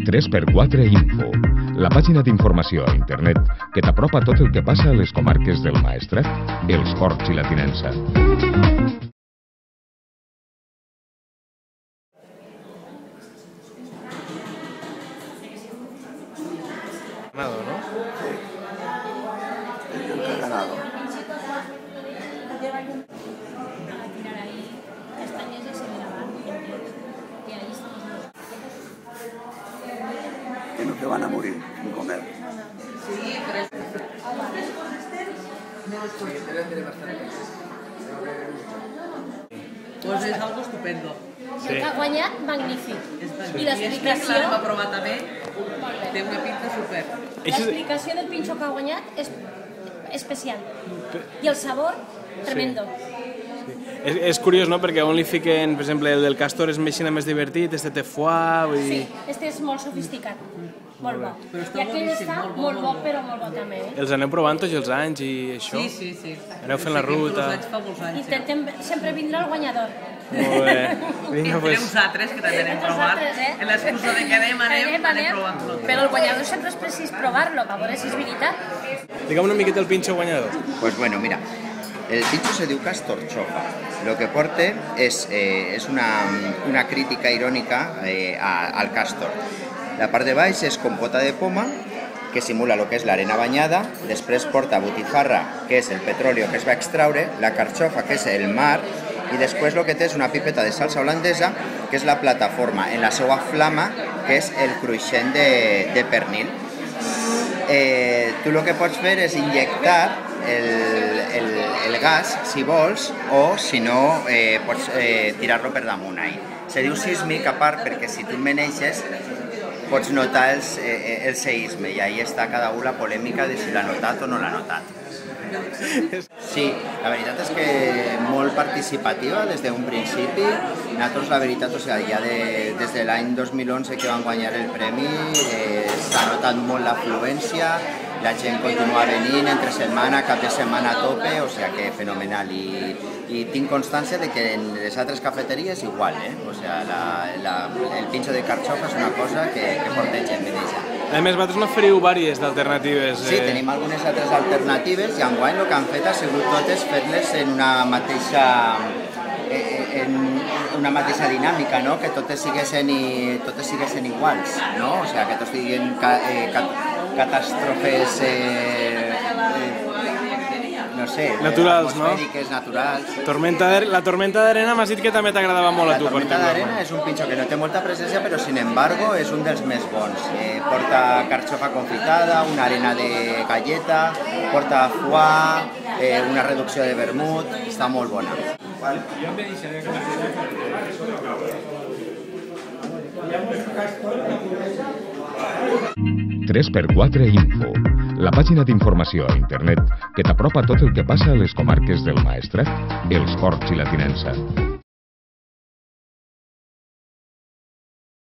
3x4 Info, la pàgina d'informació a internet que t'apropa tot el que passa a les comarques del Maestrat, els Corts i la Tinença. Ganado, ¿no? Sí. Ganado. Que no te van a morir sin comer. Sí, pero es... Pues és algo estupendo. Sí. El que ha guanyat, magnífic. Sí. I l'explicació... I va provar també, té una pinta super. L'explicació del pinxo que ha guanyat és especial. I el sabor, tremendo. Sí. És curiós, no?, perquè on li fiquen, per exemple, el del castor és més divertit, este té foie... Sí, este és molt sofisticat, molt bo. I aquell està molt bo, però molt bo també. Els aneu provant tots els anys i això? Sí, sí. Aneu fent la ruta? Intentem sempre vindre el guanyador. Molt bé. Vinga, pues... uns altres que també anem provant. En l'excusa de que anem provant-lo. Però el guanyador sempre és precís provar-lo, a veure si és veritat. Digue'm una miqueta el pinxo guanyador. Pues bueno, mira, el pincho se diu Castor Chofa. Lo que porta es una crítica irónica al castor. La part de baix és compota de poma, que simula el que és l'arena banyada, després porta botifarra, que és el petroli que es va extraure, la carxofa, que és el mar, i després el que té és una pipeta de salsa holandesa, que és la plataforma, en la seva flama, que és el cruixent de pernil. Tu el que pots fer és injectar el gas, si vols, o si no, pots tirar-lo per damunt. Se diu sísmic a part perquè si tu meneixes pots notar el seisme i ahí està cada un la polèmica de si l'ha notat o no l'ha notat. Sí, la veritat és que molt participativa des d'un principi. Nosaltres, la veritat, ja des de l'any 2011 que van guanyar el premi s'ha notat molt l'afluència, la gent continua venint entre setmana, cap de setmana a tope, o sigui que fenomenal. I tinc constància de que en les altres cafeteries igual, o sigui, el pinxo de carxofa és una cosa que porta gent beneixa. A més, vosaltres n'oferiu diverses d'alternatives. Sí, tenim algunes altres alternatives i enguany el que han fet ha sigut totes fer-les en una mateixa dinàmica, no? Que totes siguessin iguals, no? O sigui, que tots tinguin catàstrofes no sé, naturals, atmosfèriques, naturals. La tormenta d'arena m'has dit que també t'agradava molt a tu. La tormenta d'arena és un pinxo que no té molta presència, però sin embargo és un dels més bons. Porta carxofa confitada, una arena de galleta, porta foie, una reducció de vermut, està molt bona. 3x4 Info, la pàgina d'informació a internet que t'apropa tot el que passa a les comarques del Maestrat, els Corts i la Tinença.